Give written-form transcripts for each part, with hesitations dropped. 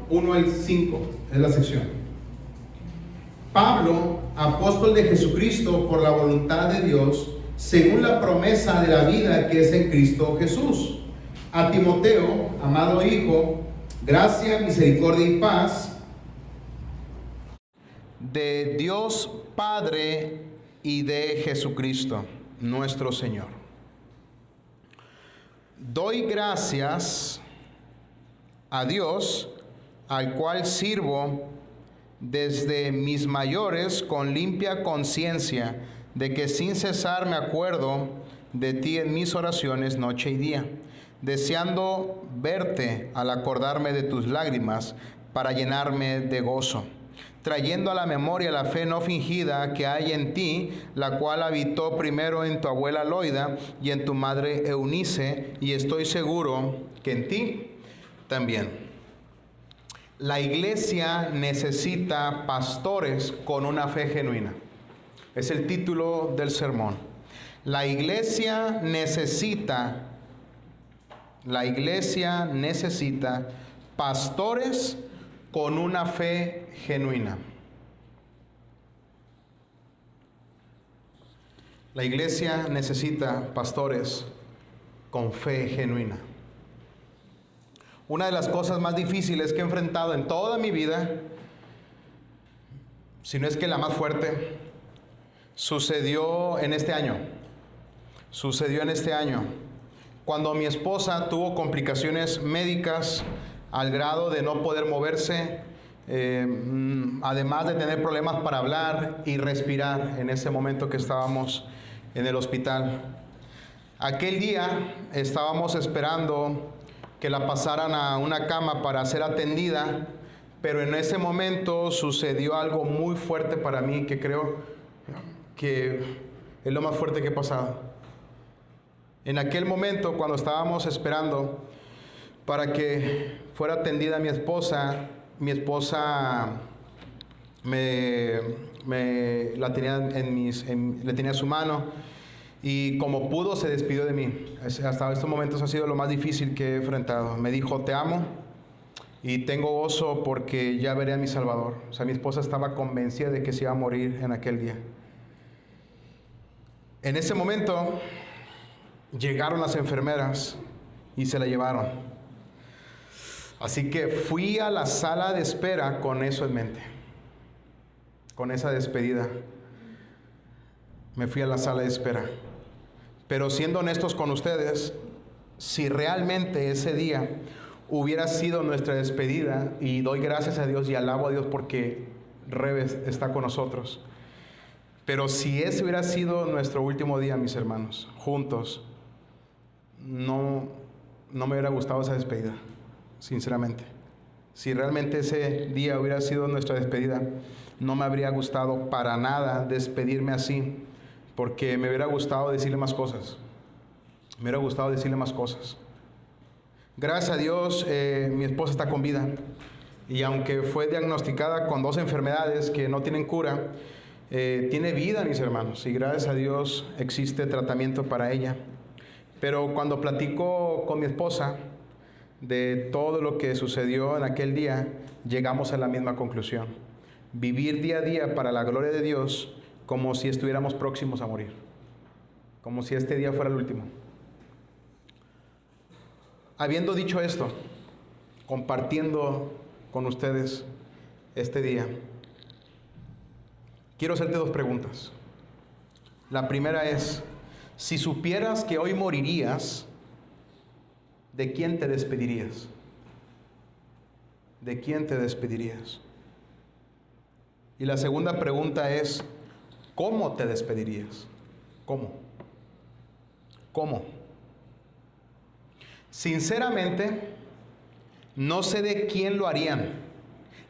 1 al 5 es la sección. Pablo, apóstol de Jesucristo por la voluntad de Dios, según la promesa de la vida que es en Cristo Jesús. A Timoteo, amado hijo, gracia, misericordia y paz de Dios Padre y de Jesucristo, nuestro Señor. Doy gracias a Dios, al cual sirvo desde mis mayores con limpia conciencia, de que sin cesar me acuerdo de ti en mis oraciones noche y día, deseando verte al acordarme de tus lágrimas para llenarme de gozo, trayendo a la memoria la fe no fingida que hay en ti, la cual habitó primero en tu abuela Loida y en tu madre Eunice, y estoy seguro que en ti también. La iglesia necesita pastores con una fe genuina. Es el título del sermón. La iglesia necesita pastores con una fe genuina. La iglesia necesita pastores con fe genuina. Una de las cosas más difíciles que he enfrentado en toda mi vida, si no es que la más fuerte, sucedió en este año. Cuando mi esposa tuvo complicaciones médicas al grado de no poder moverse, además de tener problemas para hablar y respirar en ese momento que estábamos en el hospital. Aquel día estábamos esperando que la pasaran a una cama para ser atendida, pero en ese momento sucedió algo muy fuerte para mí, que creo que es lo más fuerte que he pasado. En aquel momento, cuando estábamos esperando para que fuera atendida mi esposa la tenía le tenía su mano, y como pudo se despidió de mí. Hasta estos momentos ha sido lo más difícil que he enfrentado. Me dijo: te amo y tengo gozo porque ya veré a mi Salvador. O sea, mi esposa estaba convencida de que se iba a morir en aquel día. En ese momento llegaron las enfermeras y se la llevaron. Así que fui a la sala de espera con eso en mente, con esa despedida. Me fui a la sala de espera. Pero siendo honestos con ustedes, si realmente ese día hubiera sido nuestra despedida, y doy gracias a Dios y alabo a Dios porque Reves está con nosotros, pero si ese hubiera sido nuestro último día, mis hermanos, juntos, no me hubiera gustado esa despedida, sinceramente. Si realmente ese día hubiera sido nuestra despedida, no me habría gustado para nada despedirme así, porque me hubiera gustado decirle más cosas. Gracias a Dios, mi esposa está con vida. Y aunque fue diagnosticada con 2 enfermedades que no tienen cura, tiene vida, mis hermanos. Y gracias a Dios existe tratamiento para ella. Pero cuando platico con mi esposa de todo lo que sucedió en aquel día, llegamos a la misma conclusión. Vivir día a día para la gloria de Dios, como si estuviéramos próximos a morir, como si este día fuera el último. Habiendo dicho esto, compartiendo con ustedes este día, quiero hacerte 2 preguntas. La primera es: si supieras que hoy morirías, ¿de quién te despedirías? ¿De quién te despedirías? Y la segunda pregunta es: ¿cómo te despedirías? ¿Cómo? Sinceramente, no sé de quién lo harían,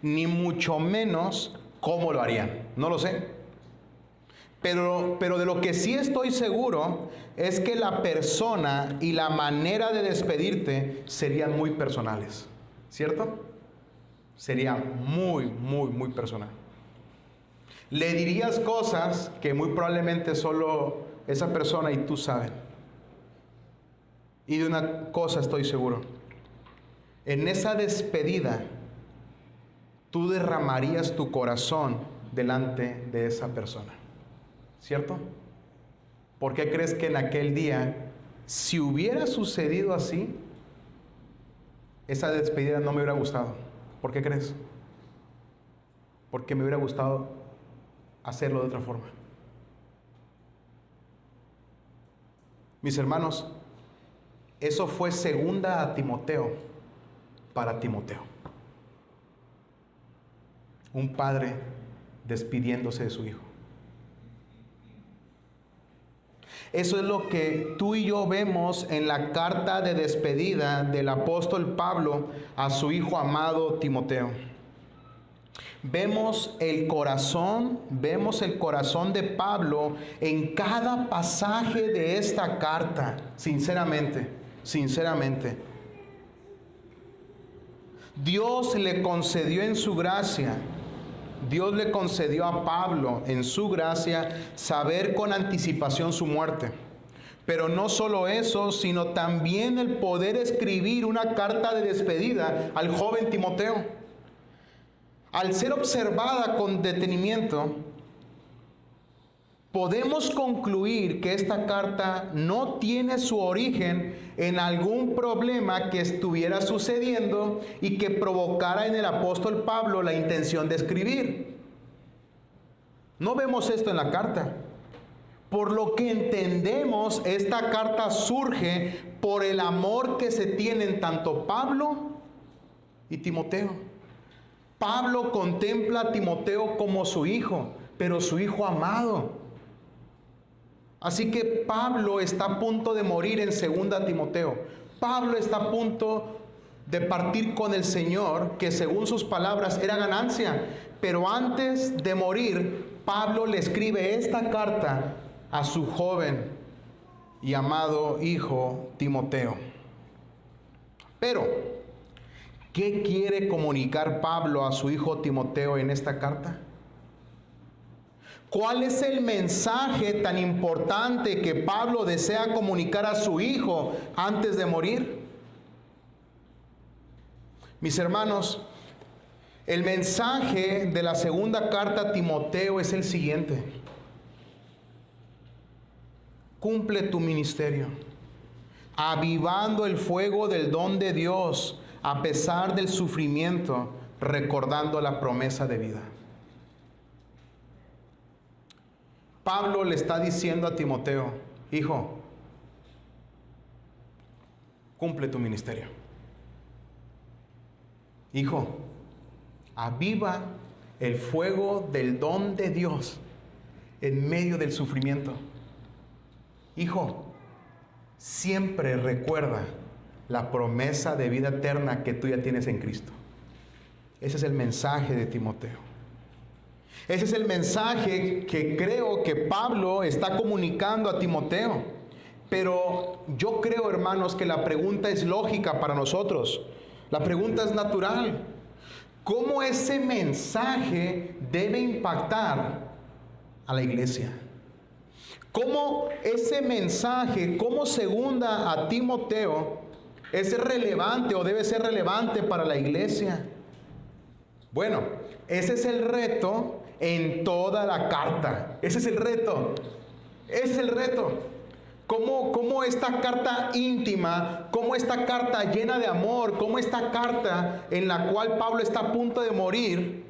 ni mucho menos cómo lo harían. No lo sé. Pero de lo que sí estoy seguro es que la persona y la manera de despedirte serían muy personales. ¿Cierto? Sería muy personal. Le dirías cosas que muy probablemente solo esa persona y tú saben. Y de una cosa estoy seguro: en esa despedida tú derramarías tu corazón delante de esa persona. ¿Cierto? ¿Por qué crees que en aquel día, si hubiera sucedido así, esa despedida no me hubiera gustado? ¿Por qué crees? Porque me hubiera gustado hacerlo de otra forma. Mis hermanos, eso fue segunda a Timoteo para Timoteo. Un padre despidiéndose de su hijo. Eso es lo que tú y yo vemos en la carta de despedida del apóstol Pablo a su hijo amado Timoteo. Vemos el corazón de Pablo en cada pasaje de esta carta, sinceramente. Dios le concedió en su gracia, Dios le concedió a Pablo en su gracia saber con anticipación su muerte. Pero no solo eso, sino también el poder escribir una carta de despedida al joven Timoteo. Al ser observada con detenimiento, podemos concluir que esta carta no tiene su origen en algún problema que estuviera sucediendo y que provocara en el apóstol Pablo la intención de escribir. No vemos esto en la carta. Por lo que entendemos, esta carta surge por el amor que se tienen tanto Pablo y Timoteo. Pablo contempla a Timoteo como su hijo, pero su hijo amado. Así que Pablo está a punto de morir en 2 Timoteo. Pablo está a punto de partir con el Señor, que según sus palabras era ganancia. Pero antes de morir, Pablo le escribe esta carta a su joven y amado hijo Timoteo. Pero, ¿qué quiere comunicar Pablo a su hijo Timoteo en esta carta? ¿Cuál es el mensaje tan importante que Pablo desea comunicar a su hijo antes de morir? Mis hermanos, el mensaje de la segunda carta a Timoteo es el siguiente: cumple tu ministerio, avivando el fuego del don de Dios a pesar del sufrimiento, recordando la promesa de vida. Pablo le está diciendo a Timoteo: hijo, cumple tu ministerio. Hijo, aviva el fuego del don de Dios en medio del sufrimiento. Hijo, siempre recuerda la promesa de vida eterna que tú ya tienes en Cristo. Ese es el mensaje de Timoteo. Ese es el mensaje que creo que Pablo está comunicando a Timoteo. Pero yo creo, hermanos, que la pregunta es lógica para nosotros. La pregunta es natural. ¿Cómo ese mensaje debe impactar a la iglesia? ¿Cómo ese mensaje, como segunda a Timoteo, es relevante o debe ser relevante para la iglesia? Bueno, ese es el reto en toda la carta. Ese es el reto. Ese es el reto. Cómo esta carta íntima, cómo esta carta llena de amor, cómo esta carta en la cual Pablo está a punto de morir,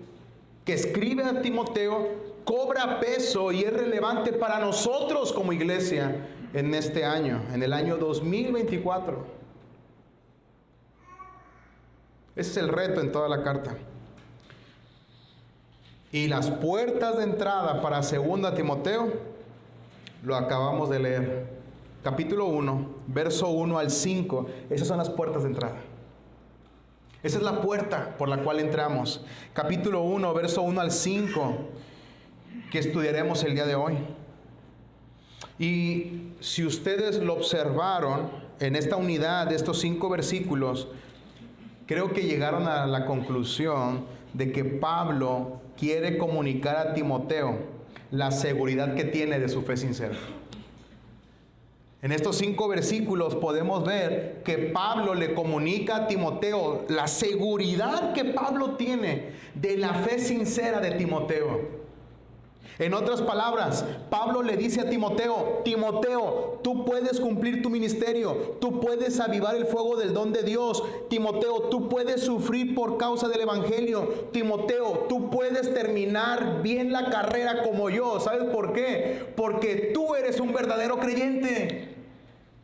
que escribe a Timoteo, cobra peso y es relevante para nosotros como iglesia en este año, en el año 2024. Ese es el reto en toda la carta. Y las puertas de entrada para 2 Timoteo lo acabamos de leer. Capítulo 1, verso 1 al 5. Esas son las puertas de entrada. Esa es la puerta por la cual entramos. Capítulo 1, verso 1 al 5, que estudiaremos el día de hoy. Y si ustedes lo observaron en esta unidad de estos 5 versículos, creo que llegaron a la conclusión de que Pablo quiere comunicar a Timoteo la seguridad que tiene de su fe sincera. En estos 5 versículos podemos ver que Pablo le comunica a Timoteo la seguridad que Pablo tiene de la fe sincera de Timoteo. En otras palabras, Pablo le dice a Timoteo: Timoteo, tú puedes cumplir tu ministerio, tú puedes avivar el fuego del don de Dios. Timoteo, tú puedes sufrir por causa del evangelio. Timoteo, tú puedes terminar bien la carrera como yo. ¿Sabes por qué? Porque tú eres un verdadero creyente.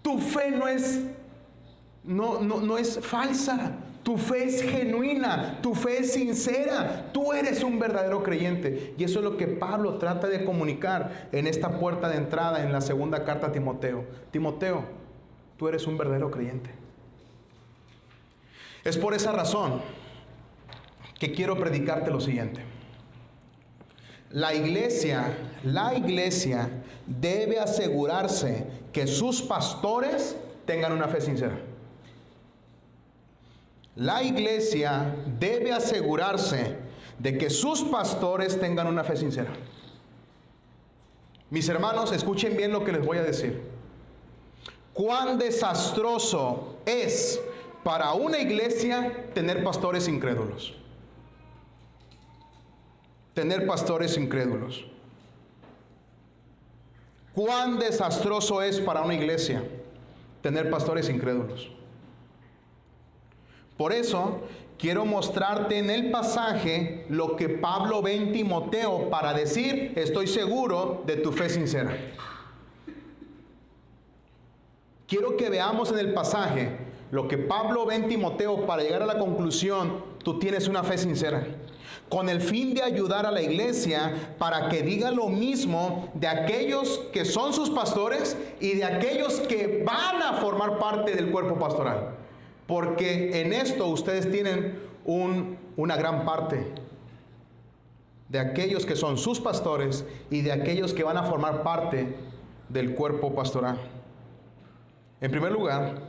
Tu fe no es falsa. Tu fe es genuina, tu fe es sincera, tú eres un verdadero creyente. Y eso es lo que Pablo trata de comunicar en esta puerta de entrada en la segunda carta a Timoteo. Timoteo, tú eres un verdadero creyente. Es por esa razón que quiero predicarte lo siguiente. La iglesia debe asegurarse que sus pastores tengan una fe sincera. La iglesia debe asegurarse de que sus pastores tengan una fe sincera. Mis hermanos, escuchen bien lo que les voy a decir. Cuán desastroso es para una iglesia tener pastores incrédulos. Tener pastores incrédulos. Cuán desastroso es para una iglesia tener pastores incrédulos. Por eso, quiero mostrarte en el pasaje lo que Pablo ve en Timoteo para decir: estoy seguro de tu fe sincera. Quiero que veamos en el pasaje lo que Pablo ve en Timoteo para llegar a la conclusión: tú tienes una fe sincera. Con el fin de ayudar a la iglesia para que diga lo mismo de aquellos que son sus pastores y de aquellos que van a formar parte del cuerpo pastoral. Porque en esto ustedes tienen una gran parte de aquellos que son sus pastores y de aquellos que van a formar parte del cuerpo pastoral. En primer lugar,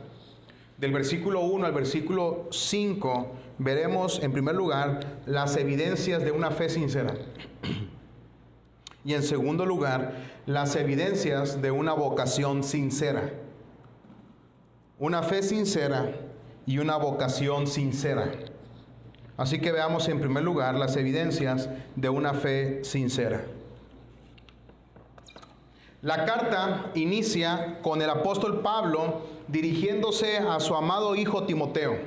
del versículo 1 al versículo 5, veremos en primer lugar las evidencias de una fe sincera. Y en segundo lugar, las evidencias de una vocación sincera. Una fe sincera y una vocación sincera. Así que veamos en primer lugar las evidencias de una fe sincera. La carta inicia con el apóstol Pablo dirigiéndose a su amado hijo Timoteo.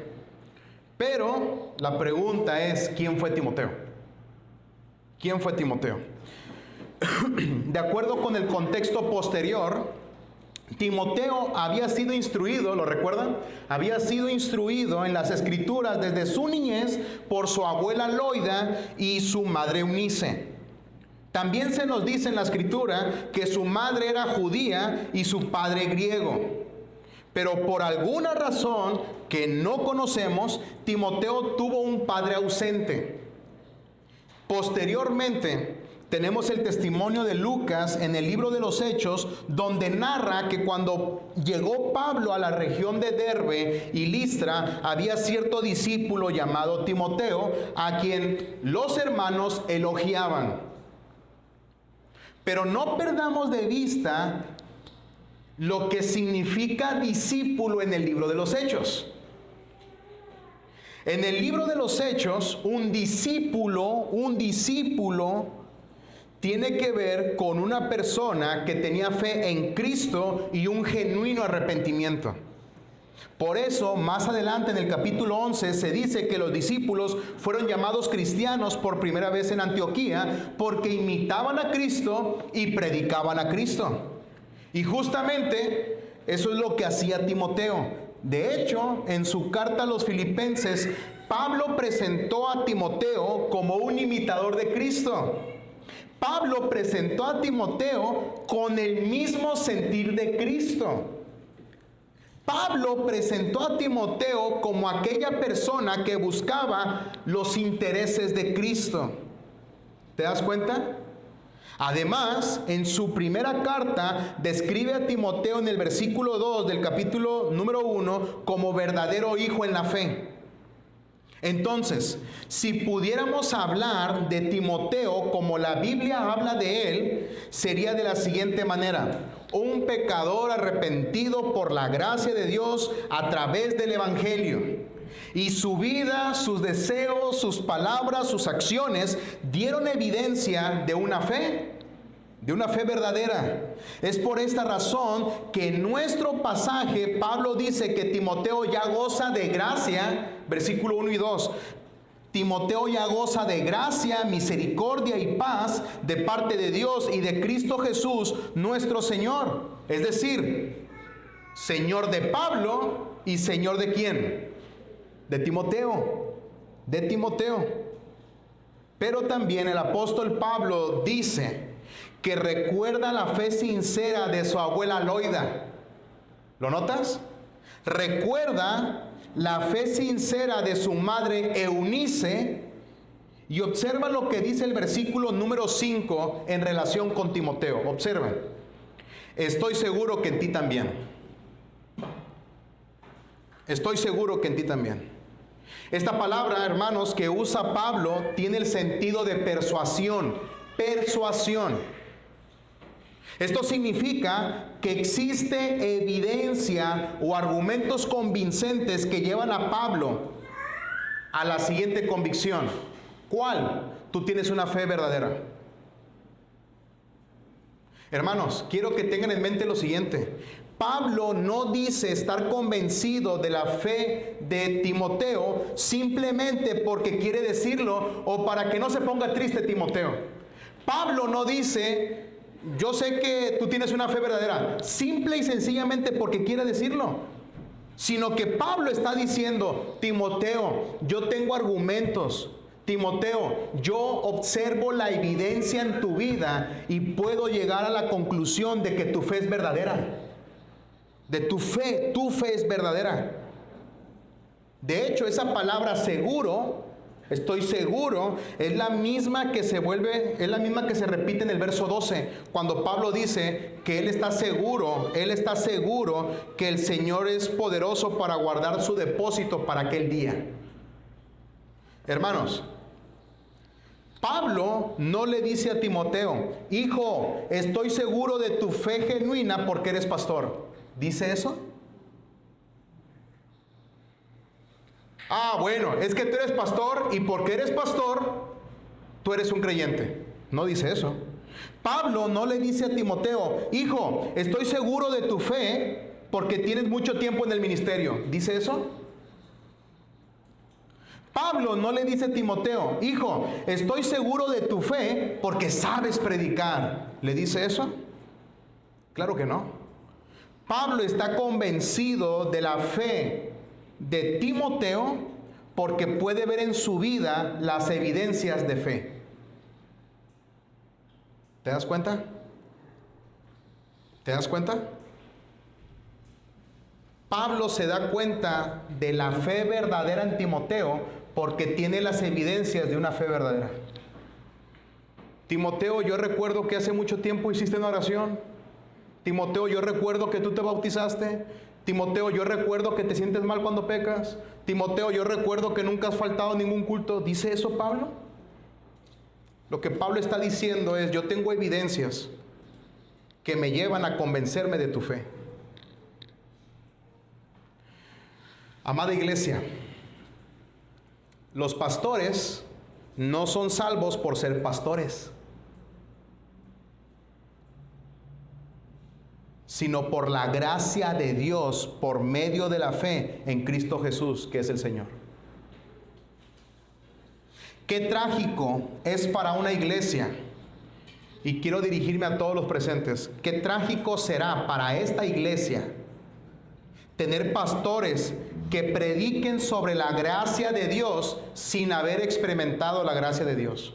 Pero la pregunta es: ¿quién fue Timoteo? ¿Quién fue Timoteo? De acuerdo con el contexto posterior, Timoteo había sido instruido, ¿lo recuerdan? Había sido instruido en las escrituras desde su niñez por su abuela Loida y su madre Eunice. También se nos dice en la escritura que su madre era judía y su padre griego. Pero por alguna razón que no conocemos, Timoteo tuvo un padre ausente. Posteriormente, tenemos el testimonio de Lucas en el libro de los Hechos, donde narra que cuando llegó Pablo a la región de Derbe y Listra, había cierto discípulo llamado Timoteo, a quien los hermanos elogiaban. Pero no perdamos de vista lo que significa discípulo en el libro de los Hechos. En el libro de los Hechos, un discípulo tiene que ver con una persona que tenía fe en Cristo y un genuino arrepentimiento. Por eso, más adelante en el capítulo 11 se dice que los discípulos fueron llamados cristianos por primera vez en Antioquía porque imitaban a Cristo y predicaban a Cristo. Y justamente eso es lo que hacía Timoteo. De hecho, en su carta a los Filipenses, Pablo presentó a Timoteo como un imitador de Cristo. Pablo presentó a Timoteo con el mismo sentir de Cristo. Pablo presentó a Timoteo como aquella persona que buscaba los intereses de Cristo. ¿Te das cuenta? Además, en su primera carta, describe a Timoteo en el versículo 2 del capítulo número 1 como verdadero hijo en la fe. Entonces, si pudiéramos hablar de Timoteo como la Biblia habla de él, sería de la siguiente manera: un pecador arrepentido por la gracia de Dios a través del Evangelio. Y su vida, sus deseos, sus palabras, sus acciones dieron evidencia de una fe verdadera. Es por esta razón que en nuestro pasaje Pablo dice que Timoteo ya goza de gracia, versículo 1 y 2. Timoteo ya goza de gracia, misericordia y paz de parte de Dios y de Cristo Jesús, nuestro Señor. Es decir, Señor de Pablo y Señor de ¿quién? De Timoteo. De Timoteo. Pero también el apóstol Pablo dice que recuerda la fe sincera de su abuela Loida. ¿Lo notas? Recuerda la fe sincera de su madre Eunice, y observa lo que dice el versículo número 5 en relación con Timoteo. Observen: estoy seguro que en ti también. Estoy seguro que en ti también. Esta palabra, hermanos, que usa Pablo tiene el sentido de persuasión. Persuasión. Esto significa que existe evidencia o argumentos convincentes que llevan a Pablo a la siguiente convicción. ¿Cuál? Tú tienes una fe verdadera. Hermanos, quiero que tengan en mente lo siguiente: Pablo no dice estar convencido de la fe de Timoteo simplemente porque quiere decirlo o para que no se ponga triste Timoteo. Pablo no dice: yo sé que tú tienes una fe verdadera, simple y sencillamente porque quiere decirlo. Sino que Pablo está diciendo: Timoteo, yo tengo argumentos. Timoteo, yo observo la evidencia en tu vida y puedo llegar a la conclusión de que tu fe es verdadera. De tu fe es verdadera. De hecho, esa palabra seguro, estoy seguro, es la misma que se repite en el verso 12, cuando Pablo dice que él está seguro que el Señor es poderoso para guardar su depósito para aquel día. Hermanos, Pablo no le dice a Timoteo: hijo, estoy seguro de tu fe genuina porque eres pastor. ¿Dice eso? Bueno, es que tú eres pastor y porque eres pastor, tú eres un creyente. No dice eso. Pablo no le dice a Timoteo: hijo, estoy seguro de tu fe porque tienes mucho tiempo en el ministerio. ¿Dice eso? Pablo no le dice a Timoteo: hijo, estoy seguro de tu fe porque sabes predicar. ¿Le dice eso? Claro que no. Pablo está convencido de la fe de Timoteo porque puede ver en su vida las evidencias de fe. ¿Te das cuenta? ¿Te das cuenta? Pablo se da cuenta de la fe verdadera en Timoteo porque tiene las evidencias de una fe verdadera. Timoteo, yo recuerdo que hace mucho tiempo hiciste una oración. Timoteo, yo recuerdo que tú te bautizaste. Timoteo, yo recuerdo que te sientes mal cuando pecas. Timoteo, yo recuerdo que nunca has faltado a ningún culto. ¿Dice eso Pablo? Lo que Pablo está diciendo es: yo tengo evidencias que me llevan a convencerme de tu fe. Amada iglesia, los pastores no son salvos por ser pastores, sino por la gracia de Dios por medio de la fe en Cristo Jesús, que es el Señor. Qué trágico es para una iglesia, y quiero dirigirme a todos los presentes, qué trágico será para esta iglesia tener pastores que prediquen sobre la gracia de Dios sin haber experimentado la gracia de Dios.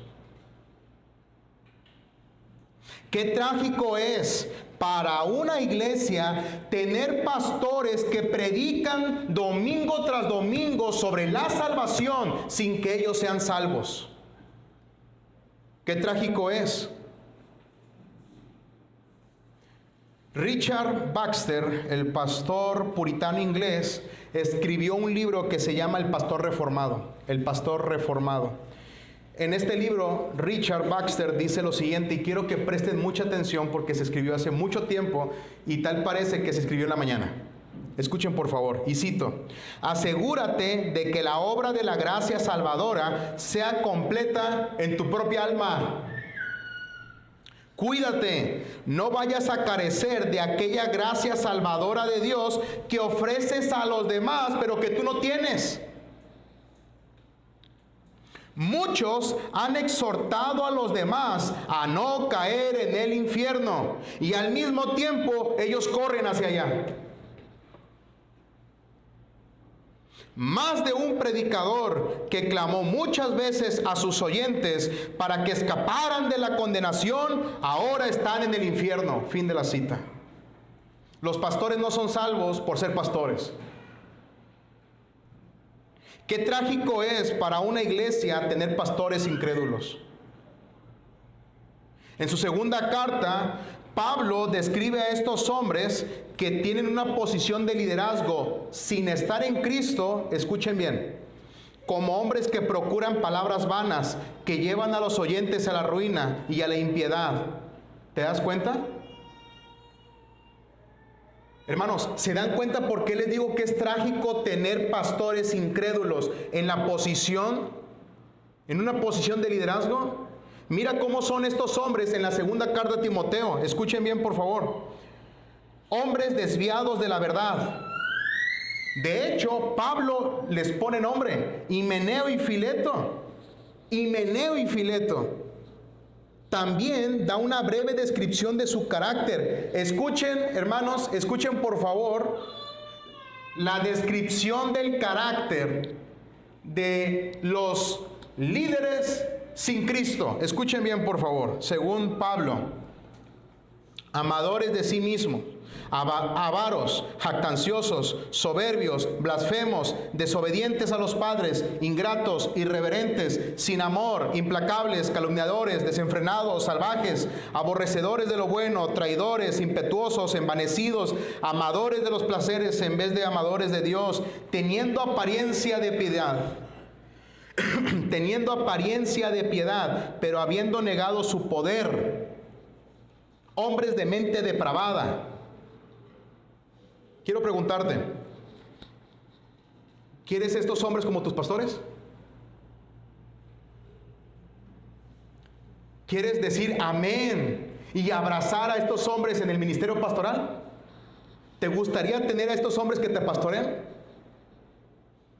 Qué trágico es para una iglesia tener pastores que predican domingo tras domingo sobre la salvación sin que ellos sean salvos. Qué trágico es. Richard Baxter, el pastor puritano inglés, escribió un libro que se llama El Pastor Reformado. El Pastor Reformado. En este libro, Richard Baxter dice lo siguiente, y quiero que presten mucha atención porque se escribió hace mucho tiempo y tal parece que se escribió en la mañana. Escuchen por favor, y cito: asegúrate de que la obra de la gracia salvadora sea completa en tu propia alma. Cuídate, no vayas a carecer de aquella gracia salvadora de Dios que ofreces a los demás, pero que tú no tienes. Muchos han exhortado a los demás a no caer en el infierno y al mismo tiempo ellos corren hacia allá. Más de un predicador que clamó muchas veces a sus oyentes para que escaparan de la condenación, ahora están en el infierno. Fin de la cita. Los pastores no son salvos por ser pastores. Qué trágico es para una iglesia tener pastores incrédulos. En su segunda carta, Pablo describe a estos hombres que tienen una posición de liderazgo sin estar en Cristo, escuchen bien, como hombres que procuran palabras vanas, que llevan a los oyentes a la ruina y a la impiedad. ¿Te das cuenta? Hermanos, ¿se dan cuenta por qué les digo que es trágico tener pastores incrédulos en la posición, en una posición de liderazgo? Mira cómo son estos hombres en la segunda carta de Timoteo. Escuchen bien, por favor. Hombres desviados de la verdad. De hecho, Pablo les pone nombre: Himeneo y Fileto. Himeneo y Fileto. También da una breve descripción de su carácter. Escuchen, hermanos, escuchen por favor la descripción del carácter de los líderes sin Cristo. Escuchen bien por favor. Según Pablo: amadores de sí mismos, avaros, jactanciosos, soberbios, blasfemos, desobedientes a los padres, ingratos, irreverentes, sin amor, implacables, calumniadores, desenfrenados, salvajes, aborrecedores de lo bueno, traidores, impetuosos, envanecidos, amadores de los placeres en vez de amadores de Dios, teniendo apariencia de piedad. Teniendo apariencia de piedad, pero habiendo negado su poder. Hombres de mente depravada. Quiero preguntarte, ¿quieres estos hombres como tus pastores? ¿Quieres decir amén y abrazar a estos hombres en el ministerio pastoral? ¿Te gustaría tener a estos hombres que te pastorean?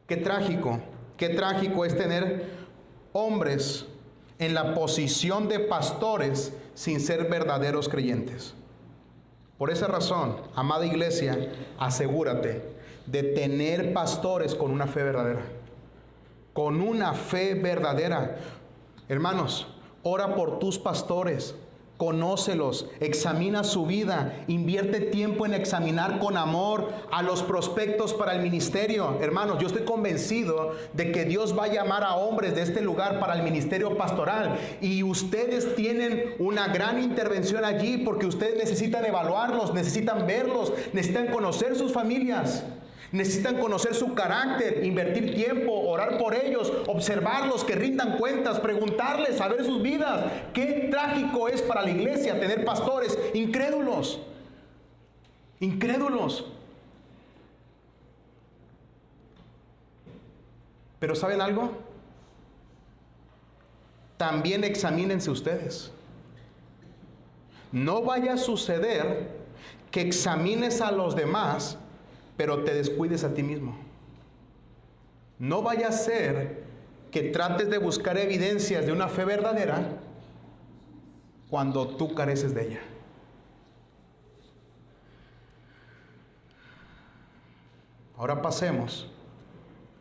Qué trágico es tener hombres en la posición de pastores sin ser verdaderos creyentes. Por esa razón, amada iglesia, asegúrate de tener pastores con una fe verdadera. Con una fe verdadera. Hermanos, ora por tus pastores. Conócelos, examina su vida, invierte tiempo en examinar con amor a los prospectos para el ministerio. Hermanos, yo estoy convencido de que Dios va a llamar a hombres de este lugar para el ministerio pastoral, y ustedes tienen una gran intervención allí porque ustedes necesitan evaluarlos, necesitan verlos, necesitan conocer sus familias. Necesitan conocer su carácter, invertir tiempo, orar por ellos, observarlos, que rindan cuentas, preguntarles, saber sus vidas. Qué trágico es para la iglesia tener pastores incrédulos. Incrédulos. Pero ¿saben algo? También examínense ustedes. No vaya a suceder que examines a los demás pero te descuides a ti mismo. No vaya a ser que trates de buscar evidencias de una fe verdadera cuando tú careces de ella. Ahora pasemos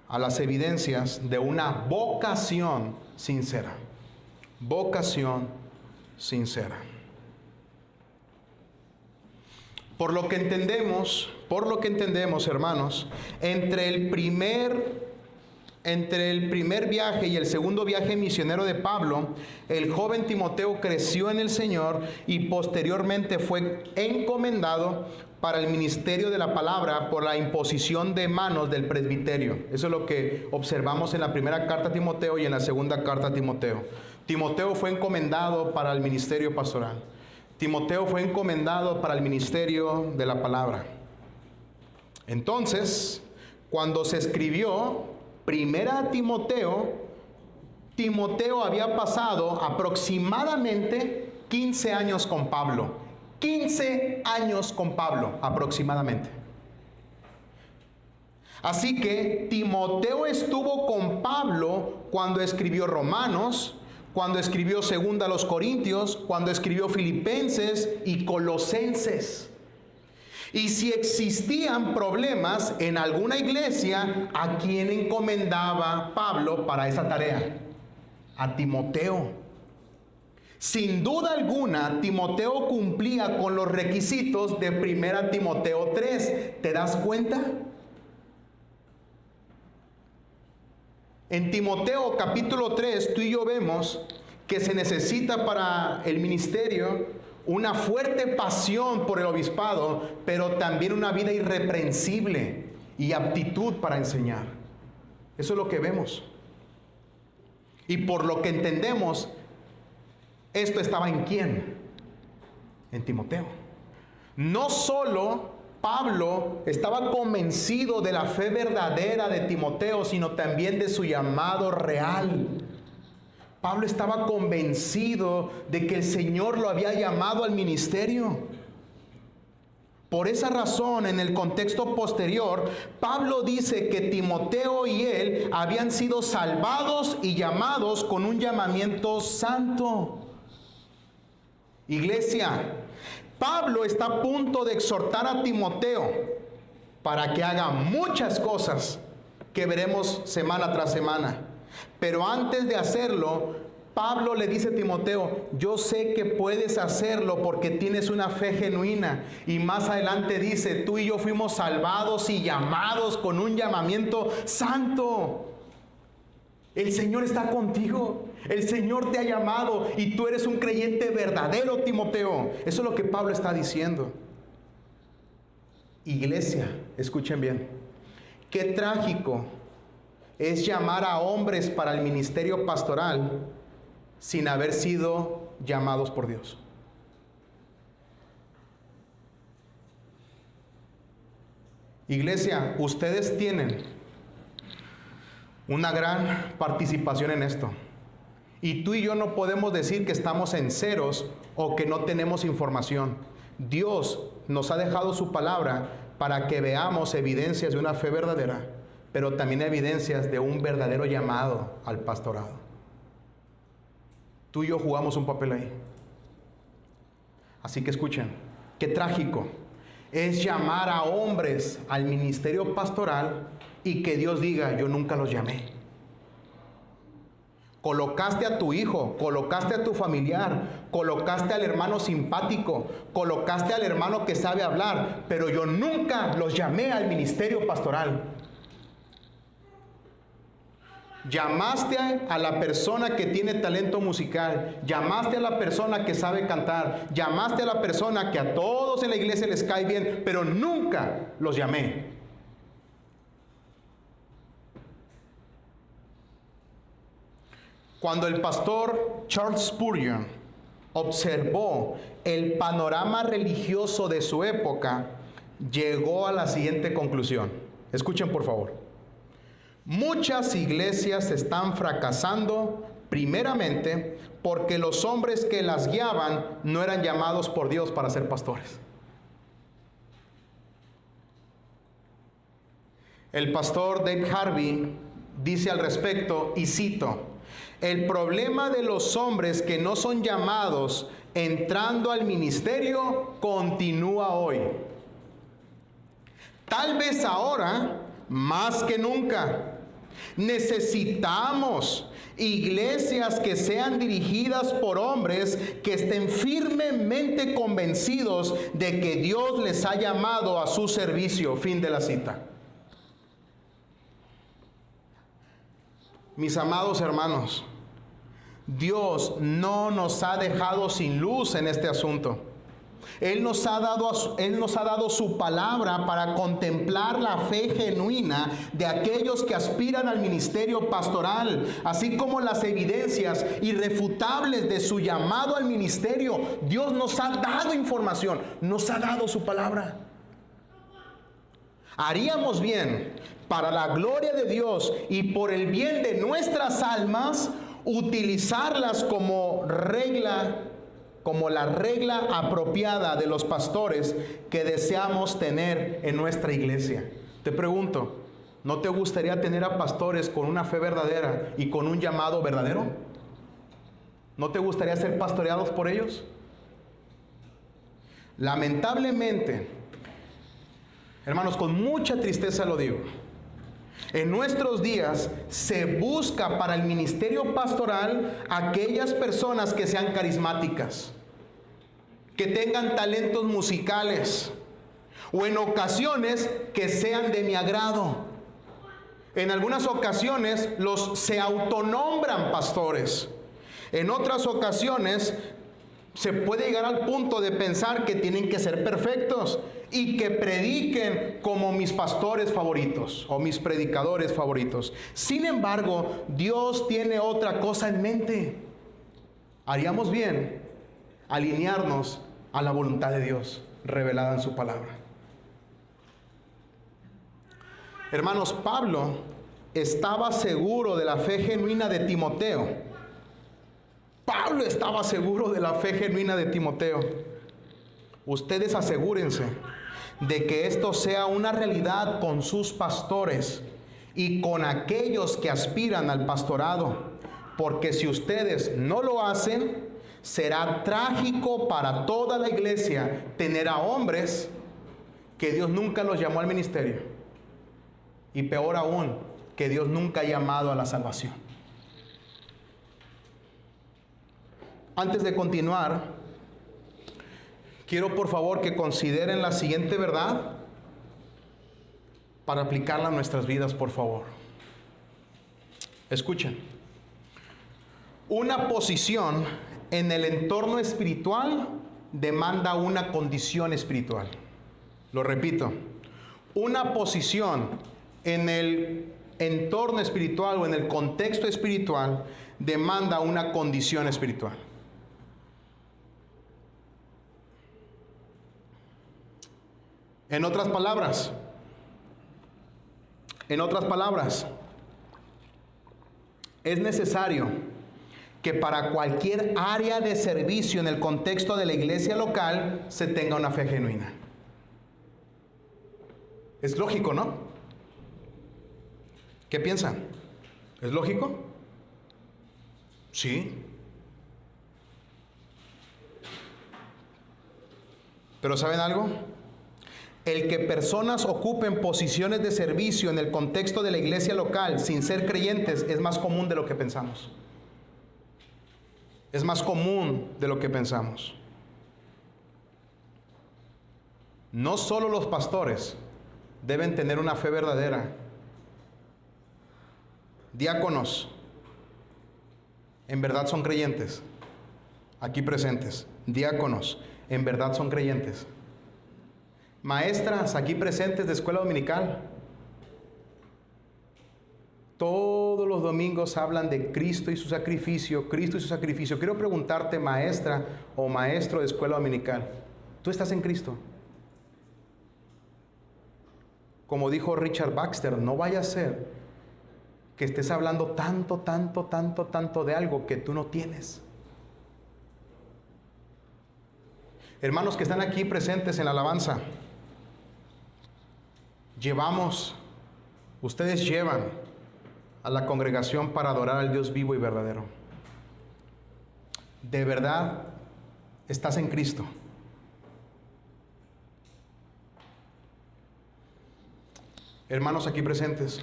a las evidencias de una vocación sincera. Vocación sincera. Por lo que entendemos, hermanos, entre el primer entre el primer viaje y el segundo viaje misionero de Pablo, el joven Timoteo creció en el Señor y posteriormente fue encomendado para el ministerio de la palabra por la imposición de manos del presbiterio. Eso es lo que observamos en la primera carta a Timoteo y en la segunda carta a Timoteo. Timoteo fue encomendado para el ministerio pastoral. Timoteo fue encomendado para el ministerio de la palabra. Entonces, cuando se escribió Primera a Timoteo, Timoteo había pasado aproximadamente 15 años con Pablo. 15 años con Pablo aproximadamente. Así que Timoteo estuvo con Pablo cuando escribió Romanos, cuando escribió Segunda a los Corintios, cuando escribió Filipenses y Colosenses. Y si existían problemas en alguna iglesia, ¿a quién encomendaba Pablo para esa tarea? A Timoteo. Sin duda alguna, Timoteo cumplía con los requisitos de 1 Timoteo 3. ¿Te das cuenta? En Timoteo capítulo 3, tú y yo vemos que se necesita para el ministerio una fuerte pasión por el obispado, pero también una vida irreprensible y aptitud para enseñar. Eso es lo que vemos. Y por lo que entendemos, esto estaba en ¿quién? En Timoteo. No solo Pablo estaba convencido de la fe verdadera de Timoteo, sino también de su llamado real. Pablo estaba convencido de que el Señor lo había llamado al ministerio. Por esa razón, en el contexto posterior, Pablo dice que Timoteo y él habían sido salvados y llamados con un llamamiento santo. Iglesia, Pablo está a punto de exhortar a Timoteo para que haga muchas cosas que veremos semana tras semana. Pero antes de hacerlo, Pablo le dice a Timoteo, yo sé que puedes hacerlo porque tienes una fe genuina. Y más adelante dice, tú y yo fuimos salvados y llamados con un llamamiento santo. El Señor está contigo. El Señor te ha llamado y tú eres un creyente verdadero, Timoteo. Eso es lo que Pablo está diciendo. Iglesia, escuchen bien. Qué trágico es llamar a hombres para el ministerio pastoral sin haber sido llamados por Dios. Iglesia, ustedes tienen una gran participación en esto. Y tú y yo no podemos decir que estamos en ceros o que no tenemos información. Dios nos ha dejado su palabra para que veamos evidencias de una fe verdadera, pero también evidencias de un verdadero llamado al pastorado. Tú y yo jugamos un papel ahí. Así que escuchen, qué trágico es llamar a hombres al ministerio pastoral y que Dios diga, yo nunca los llamé. Colocaste a tu hijo, colocaste a tu familiar, colocaste al hermano simpático, colocaste al hermano que sabe hablar, pero yo nunca los llamé al ministerio pastoral. Llamaste a la persona que tiene talento musical, llamaste a la persona que sabe cantar, llamaste a la persona que a todos en la iglesia les cae bien, pero nunca los llamé. Cuando el pastor Charles Spurgeon observó el panorama religioso de su época, llegó a la siguiente conclusión. Escuchen por favor. Muchas iglesias están fracasando primeramente porque los hombres que las guiaban no eran llamados por Dios para ser pastores. El pastor Dave Harvey dice al respecto, y cito, el problema de los hombres que no son llamados entrando al ministerio continúa hoy. Tal vez ahora, más que nunca, necesitamos iglesias que sean dirigidas por hombres que estén firmemente convencidos de que Dios les ha llamado a su servicio. Fin de la cita. Mis amados hermanos, Dios no nos ha dejado sin luz en este asunto. Él nos ha dado su palabra para contemplar la fe genuina de aquellos que aspiran al ministerio pastoral, así como las evidencias irrefutables de su llamado al ministerio. Dios nos ha dado información, nos ha dado su palabra. Haríamos bien, para la gloria de Dios y por el bien de nuestras almas, utilizarlas como la regla apropiada de los pastores que deseamos tener en nuestra iglesia. Te pregunto, ¿no te gustaría tener a pastores con una fe verdadera y con un llamado verdadero? ¿No te gustaría ser pastoreados por ellos? Lamentablemente, hermanos, con mucha tristeza lo digo, en nuestros días se busca para el ministerio pastoral aquellas personas que sean carismáticas, que tengan talentos musicales, o en ocasiones que sean de mi agrado. En algunas ocasiones se autonombran pastores. En otras ocasiones se puede llegar al punto de pensar que tienen que ser perfectos y que prediquen como mis pastores favoritos o mis predicadores favoritos. Sin embargo, Dios tiene otra cosa en mente. Haríamos bien alinearnos a la voluntad de Dios revelada en su palabra. Hermanos, Pablo estaba seguro de la fe genuina de Timoteo. Pablo estaba seguro de la fe genuina de Timoteo. Ustedes asegúrense de que esto sea una realidad con sus pastores y con aquellos que aspiran al pastorado, porque si ustedes no lo hacen, será trágico para toda la iglesia tener a hombres que Dios nunca los llamó al ministerio, y peor aún, que Dios nunca ha llamado a la salvación. Antes de continuar, quiero por favor que consideren la siguiente verdad para aplicarla a nuestras vidas, por favor. Escuchen. Una posición en el entorno espiritual demanda una condición espiritual. Lo repito. Una posición en el entorno espiritual o en el contexto espiritual demanda una condición espiritual. En otras palabras, es necesario que para cualquier área de servicio en el contexto de la iglesia local se tenga una fe genuina. Es lógico, ¿no? ¿Qué piensan? ¿Es lógico? Sí. Pero ¿saben algo? El que personas ocupen posiciones de servicio en el contexto de la iglesia local sin ser creyentes es más común de lo que pensamos. Es más común de lo que pensamos. No solo los pastores deben tener una fe verdadera. Diáconos, en verdad son creyentes. Aquí presentes, diáconos, en verdad son creyentes. Maestras aquí presentes de escuela dominical, todos los domingos hablan de Cristo y su sacrificio, Cristo y su sacrificio. Quiero preguntarte, maestra o maestro de escuela dominical, ¿tú estás en Cristo? Como dijo Richard Baxter, no vaya a ser que estés hablando tanto de algo que tú no tienes. Hermanos que están aquí presentes en la alabanza, ustedes llevan a la congregación para adorar al Dios vivo y verdadero. ¿De verdad estás en Cristo? Hermanos aquí presentes,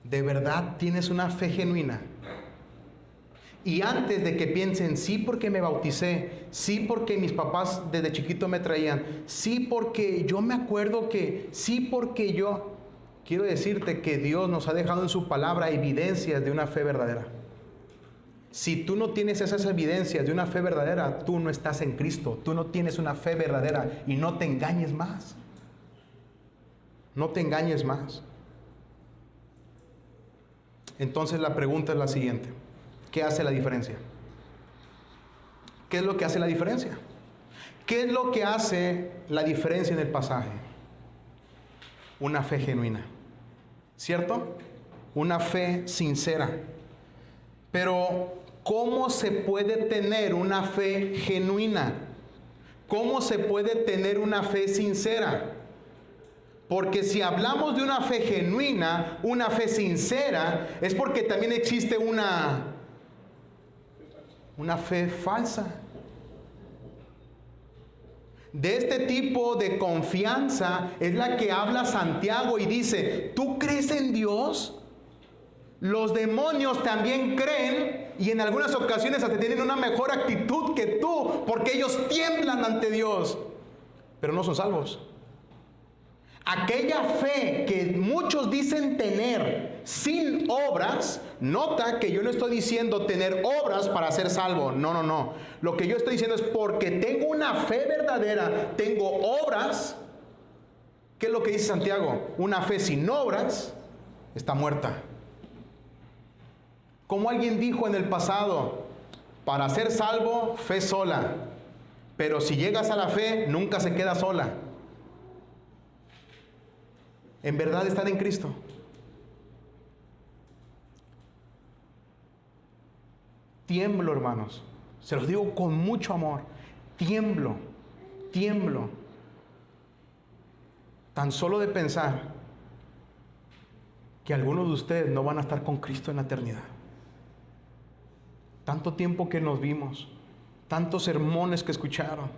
¿de verdad tienes una fe genuina? Y antes de que piensen, sí porque me bauticé, sí porque mis papás desde chiquito me traían, sí porque yo me acuerdo que, sí porque yo, quiero decirte que Dios nos ha dejado en su palabra evidencias de una fe verdadera. Si tú no tienes esas evidencias de una fe verdadera, tú no estás en Cristo, tú no tienes una fe verdadera, y no te engañes más. No te engañes más. Entonces la pregunta es la siguiente: ¿qué hace la diferencia? ¿Qué es lo que hace la diferencia? ¿Qué es lo que hace la diferencia en el pasaje? Una fe genuina, ¿cierto? Una fe sincera. Pero ¿cómo se puede tener una fe genuina? ¿Cómo se puede tener una fe sincera? Porque si hablamos de una fe genuina, una fe sincera, es porque también existe una fe falsa. De este tipo de confianza es la que habla Santiago y dice: ¿tú crees en Dios? Los demonios también creen, y en algunas ocasiones hasta tienen una mejor actitud que tú, porque ellos tiemblan ante Dios, pero no son salvos. Aquella fe que muchos dicen tener sin obras, nota que yo no estoy diciendo tener obras para ser salvo. No, no, no. Lo que yo estoy diciendo es porque tengo una fe verdadera, tengo obras. ¿Qué es lo que dice Santiago? Una fe sin obras está muerta. Como alguien dijo en el pasado, para ser salvo, fe sola. Pero si llegas a la fe, nunca se queda sola. En verdad están en Cristo. Tiemblo, hermanos. Se los digo con mucho amor. Tiemblo, tiemblo. Tan solo de pensar que algunos de ustedes no van a estar con Cristo en la eternidad. Tanto tiempo que nos vimos, tantos sermones que escucharon,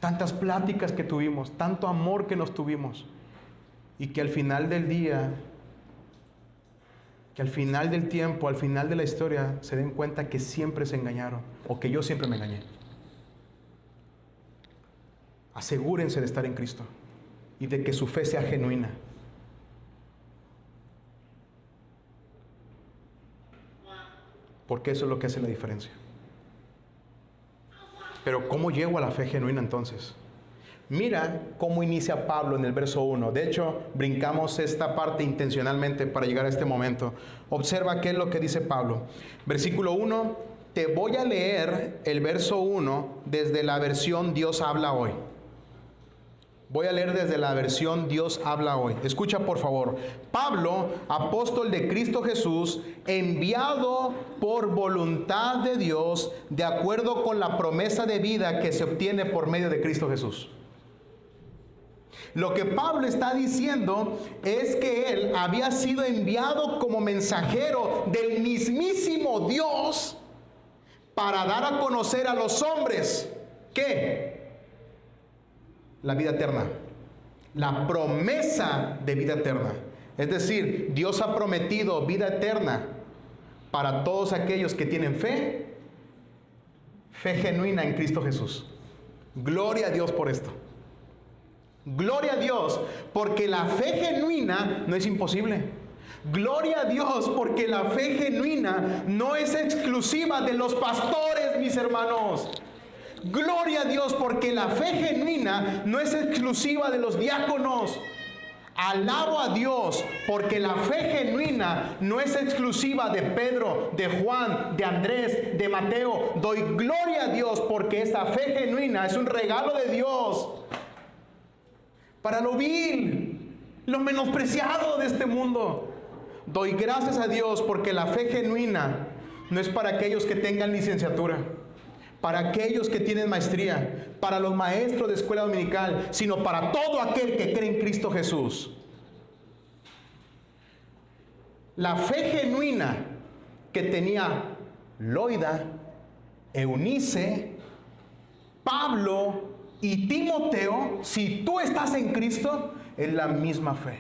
tantas pláticas que tuvimos, tanto amor que nos tuvimos, y que al final del día, que al final del tiempo, al final de la historia, se den cuenta que siempre se engañaron, o que yo siempre me engañé. Asegúrense de estar en Cristo y de que su fe sea genuina. Porque eso es lo que hace la diferencia. Pero ¿cómo llego a la fe genuina entonces? Mira cómo inicia Pablo en el verso 1. De hecho, brincamos esta parte intencionalmente para llegar a este momento. Observa qué es lo que dice Pablo. Versículo 1, te voy a leer el verso 1 desde la versión Dios habla hoy. Voy a leer desde la versión Dios habla hoy. Escucha por favor. Pablo, apóstol de Cristo Jesús, enviado por voluntad de Dios, de acuerdo con la promesa de vida que se obtiene por medio de Cristo Jesús. Lo que Pablo está diciendo es que él había sido enviado como mensajero del mismísimo Dios para dar a conocer a los hombres, ¿qué? La vida eterna, la promesa de vida eterna. Es decir, Dios ha prometido vida eterna para todos aquellos que tienen fe genuina en Cristo Jesús. Gloria a Dios por esto. Gloria a Dios, porque la fe genuina no es imposible. Gloria a Dios, porque la fe genuina no es exclusiva de los pastores, mis hermanos. Gloria a Dios, porque la fe genuina no es exclusiva de los diáconos. Alabo a Dios, porque la fe genuina no es exclusiva de Pedro, de Juan, de Andrés, de Mateo. Doy gloria a Dios, porque esta fe genuina es un regalo de Dios para lo vil, lo menospreciado de este mundo. Doy gracias a Dios, porque la fe genuina no es para aquellos que tengan licenciatura, para aquellos que tienen maestría, para los maestros de escuela dominical, sino para todo aquel que cree en Cristo Jesús. La fe genuina que tenía Loida, Eunice, Pablo y Timoteo, si tú estás en Cristo, es la misma fe.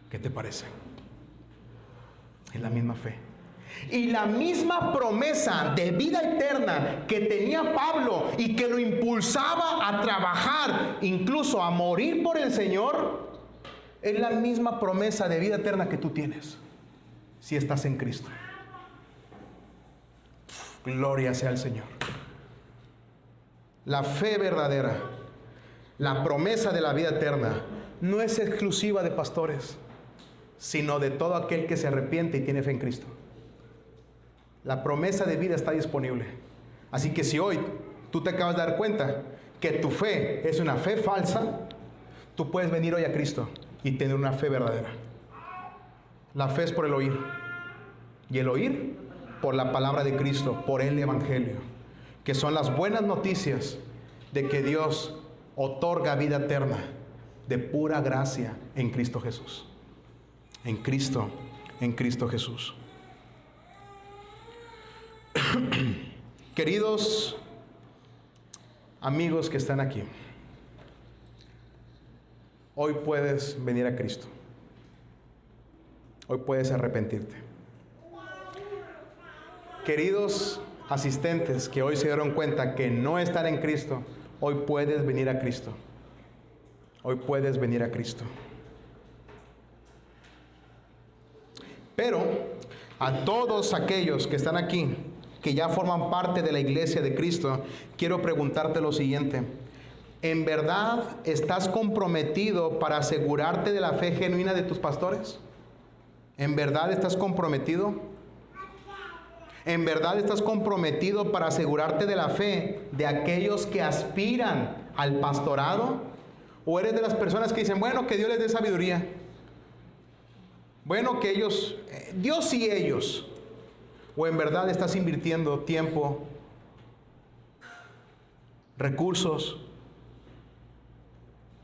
¿Qué te parece? Es la misma fe. Y la misma promesa de vida eterna que tenía Pablo y que lo impulsaba a trabajar, incluso a morir por el Señor, Es la misma promesa de vida eterna que tú tienes si estás en Cristo. Gloria sea al Señor. La fe verdadera, la promesa de la vida eterna, no es exclusiva de pastores, sino de todo aquel que se arrepiente y tiene fe en Cristo. La promesa de vida está disponible. Así que si hoy tú te acabas de dar cuenta que tu fe es una fe falsa, tú puedes venir hoy a Cristo y tener una fe verdadera. La fe es por el oír. Y el oír por la palabra de Cristo, por el Evangelio, que son las buenas noticias de que Dios otorga vida eterna de pura gracia en Cristo Jesús. En Cristo Jesús. Queridos amigos que están aquí, hoy puedes venir a Cristo. Hoy puedes arrepentirte. Queridos asistentes que hoy se dieron cuenta que no están en Cristo, hoy puedes venir a Cristo. Hoy puedes venir a Cristo. Pero a todos aquellos que están aquí, que ya forman parte de la iglesia de Cristo, quiero preguntarte lo siguiente. ¿En verdad estás comprometido para asegurarte de la fe genuina de tus pastores? ¿En verdad estás comprometido? ¿En verdad estás comprometido para asegurarte de la fe de aquellos que aspiran al pastorado? ¿O eres de las personas que dicen, bueno, que Dios les dé sabiduría? Bueno, que ellos, Dios y ellos. ¿O en verdad estás invirtiendo tiempo, recursos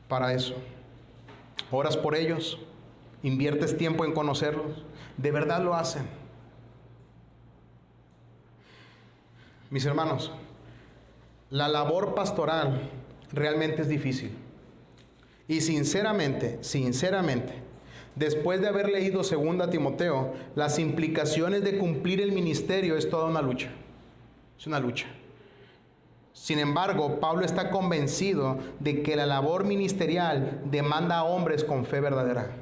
para eso? ¿Oras por ellos? ¿Inviertes tiempo en conocerlos? ¿De verdad lo hacen? Mis hermanos, la labor pastoral realmente es difícil. Y sinceramente, después de haber leído 2 Timoteo, las implicaciones de cumplir el ministerio es toda una lucha. Es una lucha. Sin embargo, Pablo está convencido de que la labor ministerial demanda a hombres con fe verdadera.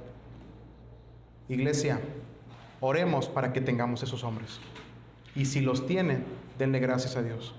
Iglesia, oremos para que tengamos esos hombres. Y si los tienen, denle gracias a Dios.